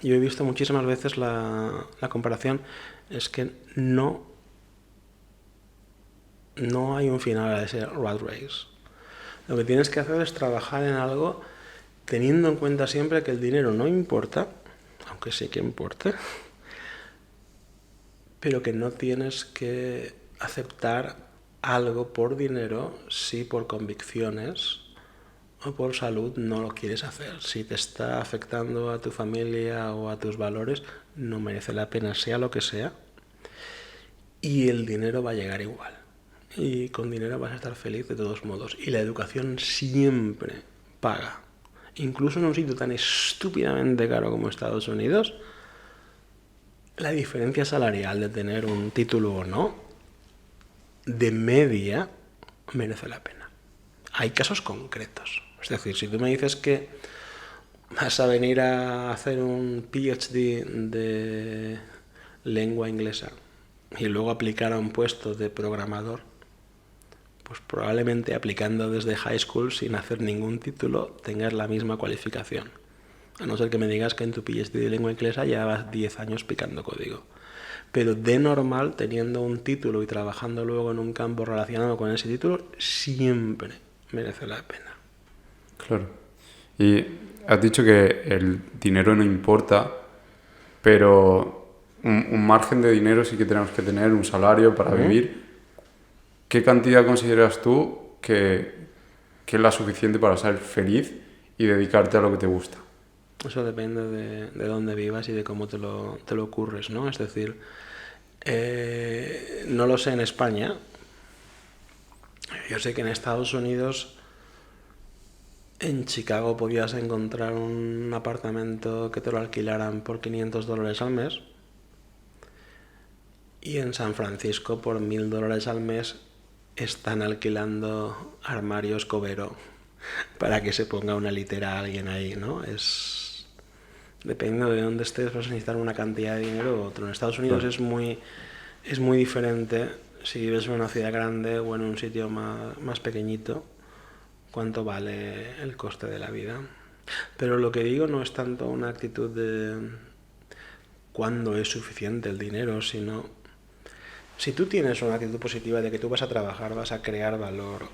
yo he visto muchísimas veces la comparación, es que no hay un final a ese rat race. Lo que tienes que hacer es trabajar en algo teniendo en cuenta siempre que el dinero no importa, aunque sí que importa, pero que no tienes que aceptar algo por dinero si por convicciones o por salud no lo quieres hacer. Si te está afectando a tu familia o a tus valores, no merece la pena, sea lo que sea, y el dinero va a llegar igual. Y con dinero vas a estar feliz de todos modos. Y la educación siempre paga. Incluso en un sitio tan estúpidamente caro como Estados Unidos, la diferencia salarial de tener un título o no, de media, merece la pena. Hay casos concretos. Es decir, si tú me dices que vas a venir a hacer un PhD de lengua inglesa y luego aplicar a un puesto de programador, pues probablemente aplicando desde high school sin hacer ningún título tengas la misma cualificación. A no ser que me digas que en tu PhD de lengua inglesa llevas 10 años picando código. Pero de normal, teniendo un título y trabajando luego en un campo relacionado con ese título, siempre merece la pena. Claro. Y has dicho que el dinero no importa, pero un margen de dinero sí que tenemos que tener, un salario para vivir. ¿Qué cantidad consideras tú que es la suficiente para ser feliz y dedicarte a lo que te gusta? Eso depende de dónde vivas y de cómo te lo ocurres, ¿no? Es decir, no lo sé en España. Yo sé que en Estados Unidos, en Chicago podías encontrar un apartamento que te lo alquilaran por $500 al mes y en San Francisco por $1,000 al mes están alquilando armarios Covero para que se ponga una litera a alguien ahí, ¿no? Dependiendo de dónde estés vas a necesitar una cantidad de dinero u otro. En Estados Unidos es muy diferente si vives en una ciudad grande o en un sitio más pequeñito, cuánto vale el coste de la vida. Pero lo que digo no es tanto una actitud de cuándo es suficiente el dinero, sino si tú tienes una actitud positiva de que tú vas a trabajar, vas a crear valor,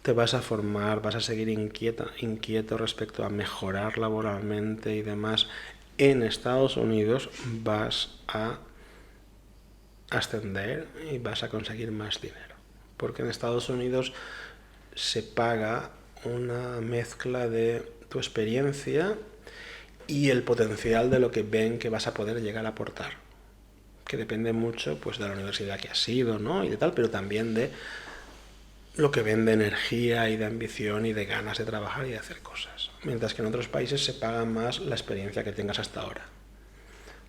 te vas a formar, vas a seguir inquieto respecto a mejorar laboralmente y demás, en Estados Unidos vas a ascender y vas a conseguir más dinero. Porque en Estados Unidos se paga una mezcla de tu experiencia y el potencial de lo que ven que vas a poder llegar a aportar, que depende mucho pues de la universidad que has ido, ¿no? Y de tal, pero también de lo que ven de energía y de ambición y de ganas de trabajar y de hacer cosas. Mientras que en otros países se paga más la experiencia que tengas hasta ahora.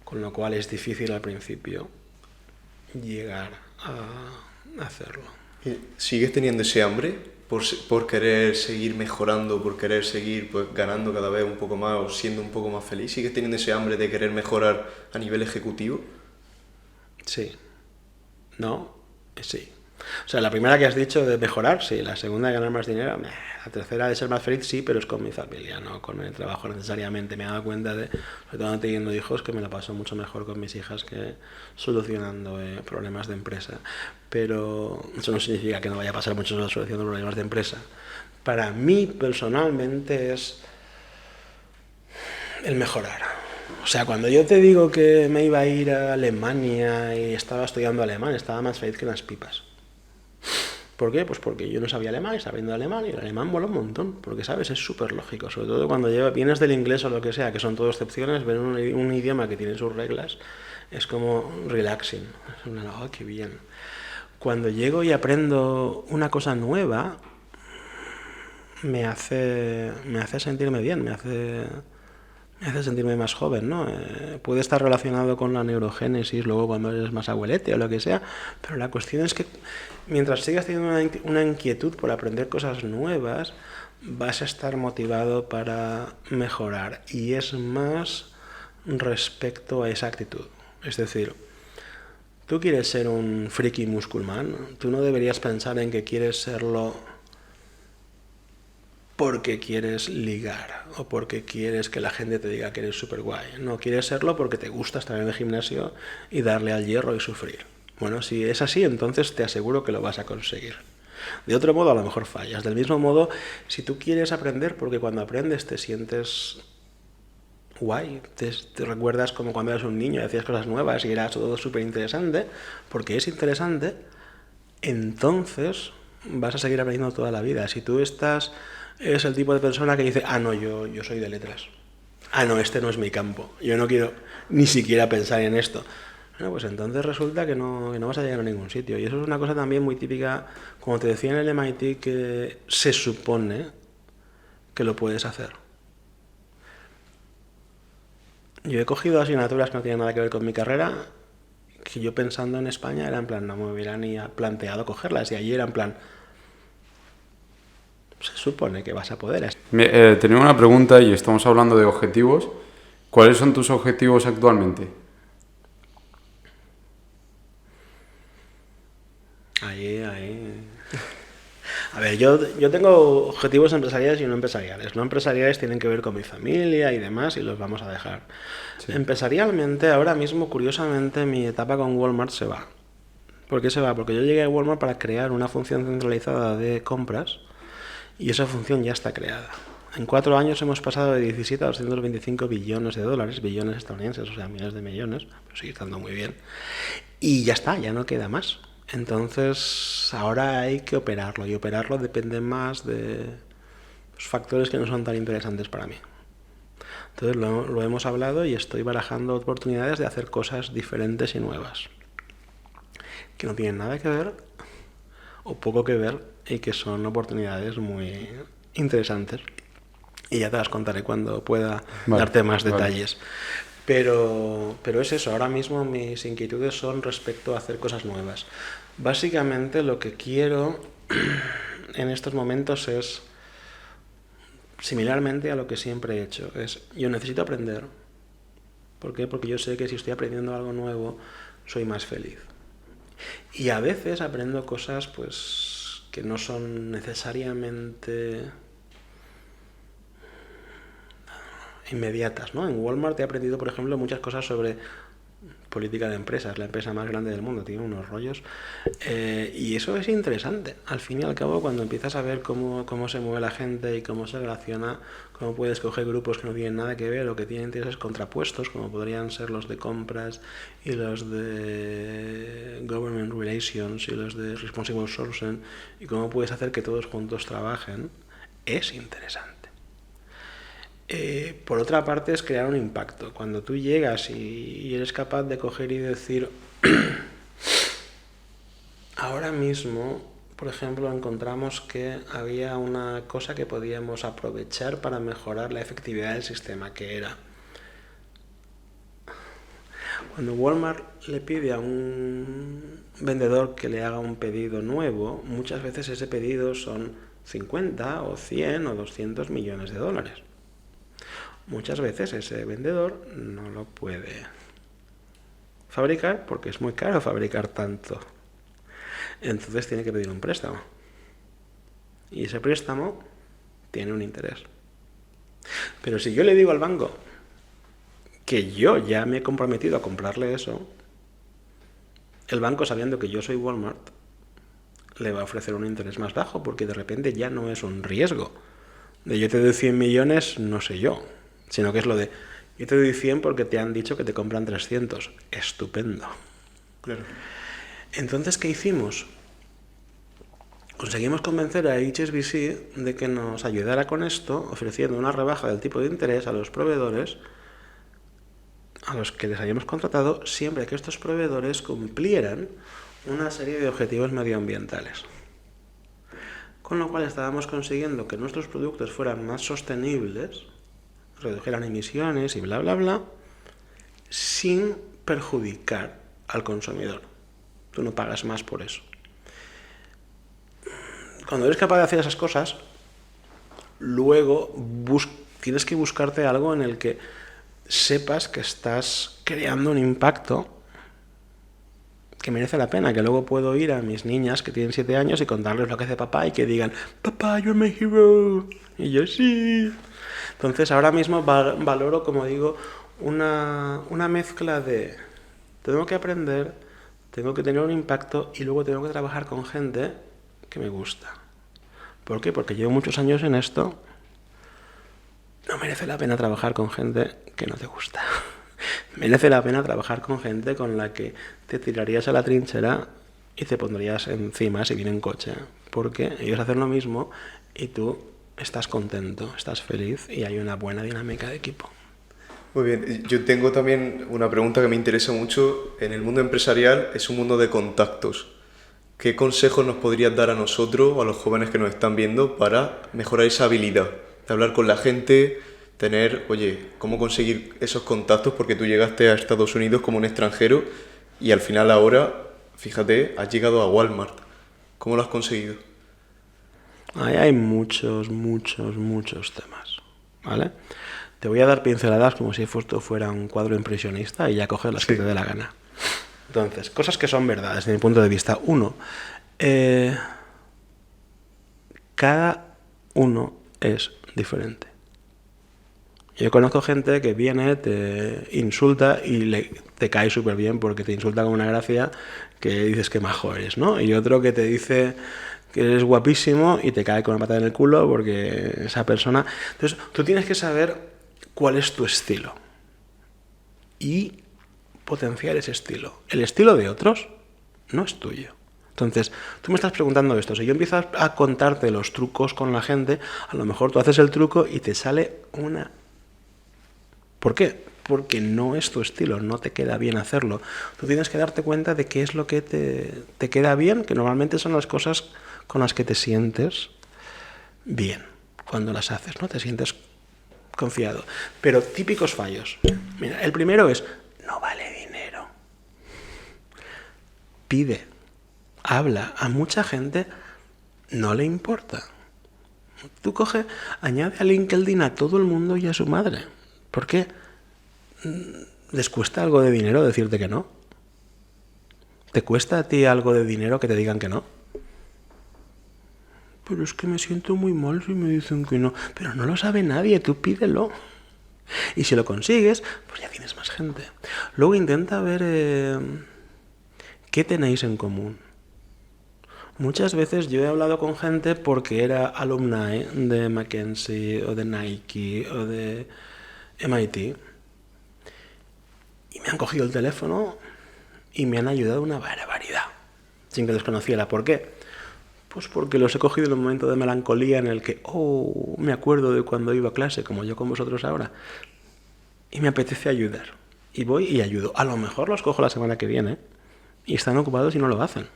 Con lo cual es difícil al principio llegar a hacerlo. ¿Sigues teniendo ese hambre por querer seguir mejorando, por querer seguir pues, ganando cada vez un poco más o siendo un poco más feliz? ¿Sigues teniendo ese hambre de querer mejorar a nivel ejecutivo? Sí. No, sí. O sea, la primera que has dicho de mejorar, sí. La segunda de ganar más dinero, la tercera de ser más feliz, sí, pero es con mi familia, no con el trabajo necesariamente. Me he dado cuenta de, sobre todo teniendo hijos, que me lo paso mucho mejor con mis hijas que solucionando problemas de empresa. Pero eso no significa que no vaya a pasar mucho solucionando problemas de empresa. Para mí, personalmente, es el mejorar. O sea, cuando yo te digo que me iba a ir a Alemania y estaba estudiando alemán, estaba más feliz que unas pipas. ¿Por qué? Pues porque yo no sabía alemán, estaba aprendiendo alemán y el alemán mola un montón, porque sabes, es súper lógico, sobre todo cuando vienes del inglés o lo que sea, que son todo excepciones, ver un idioma que tiene sus reglas es como relaxing, es una, oh, qué bien. Cuando llego y aprendo una cosa nueva, me hace sentirme bien, me hace sentirme más joven, ¿no? Puede estar relacionado con la neurogénesis luego cuando eres más abuelete o lo que sea, pero la cuestión es que mientras sigas teniendo una inquietud por aprender cosas nuevas, vas a estar motivado para mejorar, y es más respecto a esa actitud. Es decir, tú quieres ser un friki musulmán, tú no deberías pensar en que quieres serlo porque quieres ligar o porque quieres que la gente te diga que eres súper guay. No, quieres serlo porque te gusta estar en el gimnasio y darle al hierro y sufrir. Bueno, si es así, entonces te aseguro que lo vas a conseguir. De otro modo, a lo mejor fallas. Del mismo modo, si tú quieres aprender porque cuando aprendes te sientes guay, te recuerdas como cuando eras un niño y hacías cosas nuevas y era todo súper interesante, porque es interesante, entonces vas a seguir aprendiendo toda la vida. Si tú eres el tipo de persona que dice, no, yo soy de letras. No, este no es mi campo. Yo no quiero ni siquiera pensar en esto. Bueno, pues entonces resulta que no vas a llegar a ningún sitio. Y eso es una cosa también muy típica, como te decía en el MIT, que se supone que lo puedes hacer. Yo he cogido asignaturas que no tienen nada que ver con mi carrera, que yo pensando en España era en plan, no me hubiera ni planteado cogerlas. Y allí era en plan, se supone que vas a poder. Tenía una pregunta y estamos hablando de objetivos. ¿Cuáles son tus objetivos actualmente? Ahí. A ver, yo tengo objetivos empresariales y no empresariales. No empresariales tienen que ver con mi familia y demás y los vamos a dejar. Sí. Empresarialmente, ahora mismo, curiosamente, mi etapa con Walmart se va. ¿Por qué se va? Porque yo llegué a Walmart para crear una función centralizada de compras y esa función ya está creada. En 4 años hemos pasado de 17 a 225 billones de dólares, billones estadounidenses, o sea, miles de millones, pero sigue estando muy bien. Y ya está, ya no queda más. Entonces, ahora hay que operarlo, y operarlo depende más de factores que no son tan interesantes para mí. Entonces, lo hemos hablado y estoy barajando oportunidades de hacer cosas diferentes y nuevas, que no tienen nada que ver, o poco que ver, y que son oportunidades muy interesantes. Y ya te las contaré cuando pueda darte más detalles. Pero es eso, ahora mismo mis inquietudes son respecto a hacer cosas nuevas. Básicamente lo que quiero en estos momentos es, similarmente a lo que siempre he hecho, yo necesito aprender. ¿Por qué? Porque yo sé que si estoy aprendiendo algo nuevo, soy más feliz. Y a veces aprendo cosas pues que no son necesariamente inmediatas, ¿no? En Walmart he aprendido, por ejemplo, muchas cosas sobre política de empresas, la empresa más grande del mundo, tiene unos rollos. Y eso es interesante. Al fin y al cabo, cuando empiezas a ver cómo se mueve la gente y cómo se relaciona, cómo puedes coger grupos que no tienen nada que ver o que tienen intereses contrapuestos, como podrían ser los de compras y los de government relations y los de responsible sourcing, y cómo puedes hacer que todos juntos trabajen, es interesante. Por otra parte es crear un impacto. Cuando tú llegas y eres capaz de coger y decir ahora mismo, por ejemplo, encontramos que había una cosa que podíamos aprovechar para mejorar la efectividad del sistema, que era cuando Walmart le pide a un vendedor que le haga un pedido nuevo, muchas veces ese pedido son 50 o 100 o 200 millones de dólares. Muchas veces ese vendedor no lo puede fabricar porque es muy caro fabricar tanto. Entonces tiene que pedir un préstamo. Y ese préstamo tiene un interés. Pero si yo le digo al banco que yo ya me he comprometido a comprarle eso, el banco, sabiendo que yo soy Walmart, le va a ofrecer un interés más bajo porque de repente ya no es un riesgo. De yo te doy 100 millones, no sé yo, sino que es lo de yo te doy 100 porque te han dicho que te compran 300. Estupendo. Claro. Entonces, ¿qué hicimos? Conseguimos convencer a HSBC de que nos ayudara con esto, ofreciendo una rebaja del tipo de interés a los proveedores a los que les habíamos contratado, siempre que estos proveedores cumplieran una serie de objetivos medioambientales. Con lo cual estábamos consiguiendo que nuestros productos fueran más sostenibles, redujeran emisiones y bla, bla, bla, sin perjudicar al consumidor. Tú no pagas más por eso. Cuando eres capaz de hacer esas cosas, luego tienes que buscarte algo en el que sepas que estás creando un impacto que merece la pena, que luego puedo ir a mis niñas que tienen 7 años y contarles lo que hace papá y que digan, papá, you're my hero. Y yo, sí. Entonces ahora mismo valoro, como digo, una mezcla de tengo que aprender, tengo que tener un impacto y luego tengo que trabajar con gente que me gusta. ¿Por qué? Porque llevo muchos años en esto. No merece la pena trabajar con gente que no te gusta. Merece la pena trabajar con gente con la que te tirarías a la trinchera y te pondrías encima si viene en coche. Porque ellos hacen lo mismo y tú estás contento, estás feliz y hay una buena dinámica de equipo. Muy bien, yo tengo también una pregunta que me interesa mucho. En el mundo empresarial es un mundo de contactos. ¿Qué consejos nos podrías dar a nosotros o a los jóvenes que nos están viendo para mejorar esa habilidad de hablar con la gente, tener, oye, cómo conseguir esos contactos? Porque tú llegaste a Estados Unidos como un extranjero y al final ahora, fíjate, has llegado a Walmart. ¿Cómo lo has conseguido? Ahí hay muchos temas, ¿vale? Te voy a dar pinceladas como si esto fuera un cuadro impresionista y ya coges las que te dé la gana. Entonces, cosas que son verdades desde mi punto de vista. 1. Cada uno es diferente. Yo conozco gente que viene, te insulta y te cae súper bien porque te insulta con una gracia que dices que majo eres, ¿no? Y otro que te dice que eres guapísimo y te cae con una patada en el culo porque esa persona... Entonces, tú tienes que saber cuál es tu estilo y potenciar ese estilo. El estilo de otros no es tuyo. Entonces, tú me estás preguntando esto. Si yo empiezo a contarte los trucos con la gente, a lo mejor tú haces el truco y te sale una... ¿Por qué? Porque no es tu estilo, no te queda bien hacerlo. Tú tienes que darte cuenta de qué es lo que te queda bien, que normalmente son las cosas con las que te sientes bien cuando las haces, ¿no? Te sientes confiado. Pero típicos fallos. Mira, el primero es, no vale dinero. Pide, habla. A mucha gente no le importa. Tú añade a LinkedIn a todo el mundo y a su madre. ¿Por qué? ¿Les cuesta algo de dinero decirte que no? ¿Te cuesta a ti algo de dinero que te digan que no? Pero es que me siento muy mal si me dicen que no. Pero no lo sabe nadie, tú pídelo. Y si lo consigues, pues ya tienes más gente. Luego intenta ver qué tenéis en común. Muchas veces yo he hablado con gente porque era alumni de Mackenzie o de Nike o de MIT y me han cogido el teléfono y me han ayudado una barbaridad sin que los conociera. ¿Por qué? Pues porque los he cogido en un momento de melancolía en el que, me acuerdo de cuando iba a clase, como yo con vosotros ahora, y me apetece ayudar. Y voy y ayudo. A lo mejor los cojo la semana que viene y están ocupados y no lo hacen.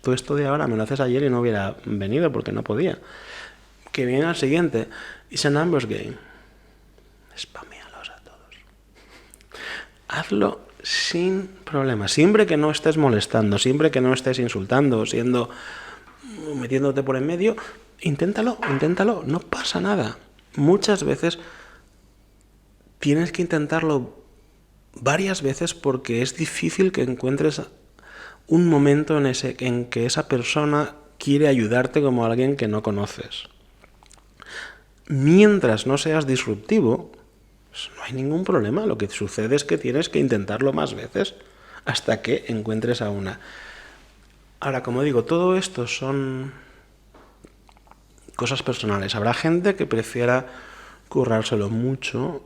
Todo esto de ahora me lo haces ayer y no hubiera venido porque no podía. Que viene al siguiente. It's a numbers game. Spamealos a todos. Hazlo sin problema. Siempre que no estés molestando, siempre que no estés insultando, metiéndote por en medio, inténtalo. No pasa nada. Muchas veces tienes que intentarlo varias veces porque es difícil que encuentres un momento en que esa persona quiere ayudarte como alguien que no conoces. Mientras no seas disruptivo, pues no hay ningún problema. Lo que sucede es que tienes que intentarlo más veces hasta que encuentres a una. Ahora, como digo, todo esto son cosas personales. Habrá gente que prefiera currárselo mucho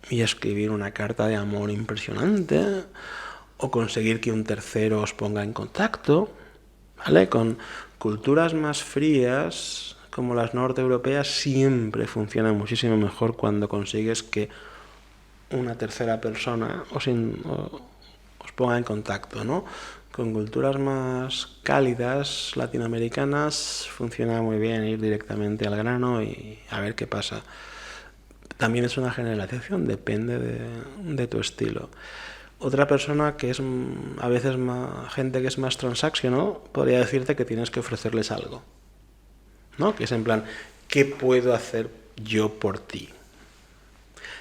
y escribir una carta de amor impresionante, o conseguir que un tercero os ponga en contacto, ¿vale? Con culturas más frías, como las norteeuropeas, siempre funciona muchísimo mejor cuando consigues que una tercera persona os ponga en contacto, ¿no? Con culturas más cálidas, latinoamericanas, funciona muy bien ir directamente al grano y a ver qué pasa. También es una generalización, depende de tu estilo. Otra persona que es a veces gente que es más transactional podría decirte que tienes que ofrecerles algo, ¿no? Que es en plan, ¿qué puedo hacer yo por ti?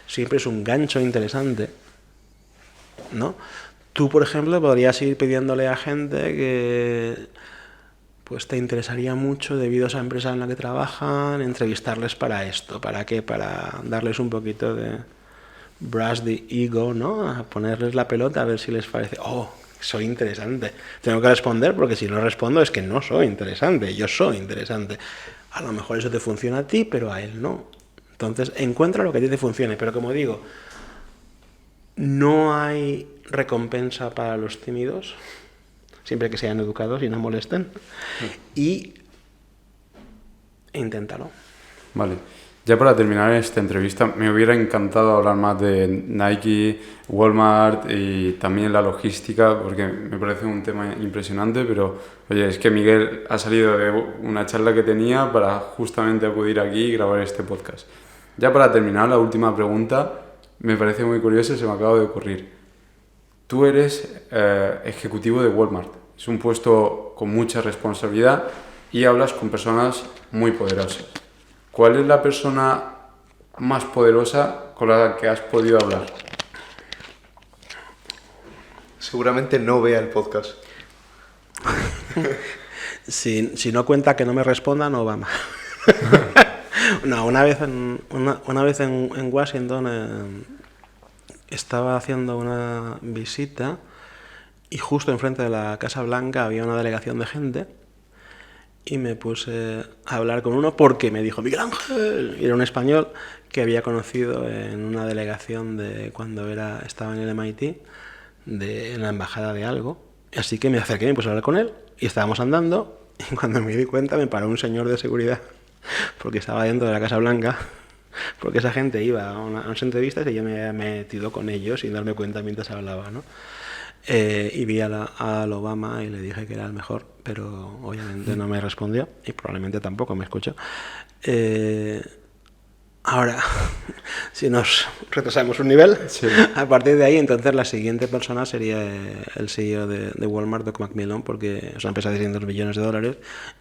Siempre es un gancho interesante, ¿no? Tú, por ejemplo, podrías ir pidiéndole a gente que pues te interesaría mucho, debido a esa empresa en la que trabajan, entrevistarles para esto. ¿Para qué? Para darles un poquito de brush the ego, ¿no? A ponerles la pelota a ver si les parece, soy interesante. Tengo que responder porque si no respondo es que no soy interesante, yo soy interesante. A lo mejor eso te funciona a ti, pero a él no. Entonces, encuentra lo que a ti te funcione. Pero como digo, no hay recompensa para los tímidos, siempre que sean educados y no molesten. Y inténtalo. Vale. Ya para terminar esta entrevista, me hubiera encantado hablar más de Nike, Walmart y también la logística, porque me parece un tema impresionante, pero oye, es que Miguel ha salido de una charla que tenía para justamente acudir aquí y grabar este podcast. Ya para terminar, la última pregunta, me parece muy curiosa y se me acaba de ocurrir. Tú eres ejecutivo de Walmart, es un puesto con mucha responsabilidad y hablas con personas muy poderosas. ¿Cuál es la persona más poderosa con la que has podido hablar? Seguramente no vea el podcast. Si no cuenta que no me responda, no va mal. No, una vez en Washington estaba haciendo una visita y justo enfrente de la Casa Blanca había una delegación de gente. Y me puse a hablar con uno porque me dijo, Miguel Ángel, y era un español que había conocido en una delegación de cuando estaba en el MIT, en la embajada de algo. Así que me acerqué y me puse a hablar con él y estábamos andando y cuando me di cuenta me paró un señor de seguridad porque estaba dentro de la Casa Blanca, porque esa gente iba a unas entrevistas y yo me había metido con ellos sin darme cuenta mientras hablaba, ¿no? Y vi al Obama y le dije que era el mejor, pero obviamente no me respondió y probablemente tampoco me escuchó. Ahora, si nos retrasamos un nivel, sí. A partir de ahí, entonces la siguiente persona sería el CEO de Walmart, Doug McMillon, porque es una empresa de $600 billones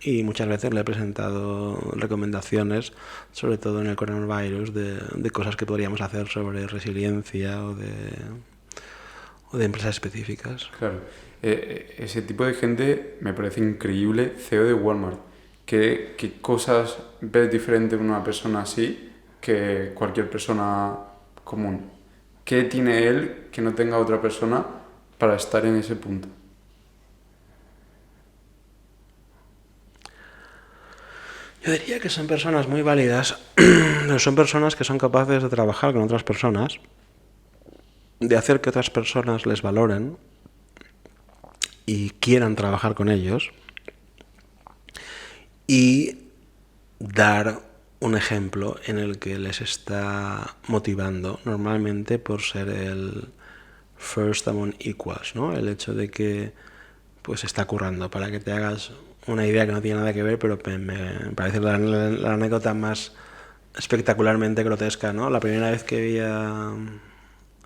y muchas veces le he presentado recomendaciones, sobre todo en el coronavirus, de cosas que podríamos hacer sobre resiliencia o de empresas específicas. Claro. Ese tipo de gente me parece increíble. CEO de Walmart. ¿Qué cosas ves diferente en una persona así que cualquier persona común. ¿Qué tiene él que no tenga otra persona para estar en ese punto? Yo diría que son personas muy válidas, pero son personas que son capaces de trabajar con otras personas, de hacer que otras personas les valoren y quieran trabajar con ellos, y dar un ejemplo en el que les está motivando, normalmente por ser el first among equals, ¿no? El hecho de que pues está currando. Para que te hagas una idea que no tiene nada que ver, pero me parece la anécdota más espectacularmente grotesca, ¿no? La primera vez que vi a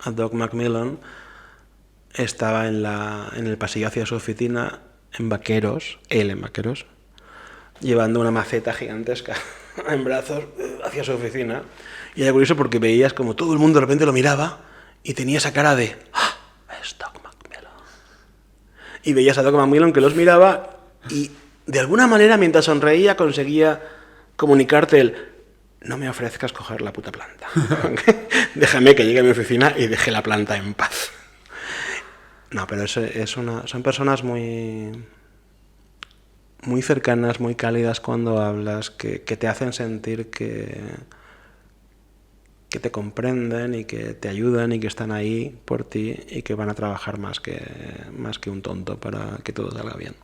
Doug McMillan estaba en el pasillo hacia su oficina en vaqueros, llevando una maceta gigantesca en brazos hacia su oficina. Y era curioso porque veías como todo el mundo de repente lo miraba y tenía esa cara de ¡ah! Es Doug McMillan. Y veías a Doug McMillan que los miraba y de alguna manera mientras sonreía conseguía comunicarte el no me ofrezcas coger la puta planta. Déjame que llegue a mi oficina y deje la planta en paz. No, pero son personas muy cercanas, muy cálidas cuando hablas, que te hacen sentir que te comprenden y que te ayudan y que están ahí por ti y que van a trabajar más que un tonto para que todo salga bien.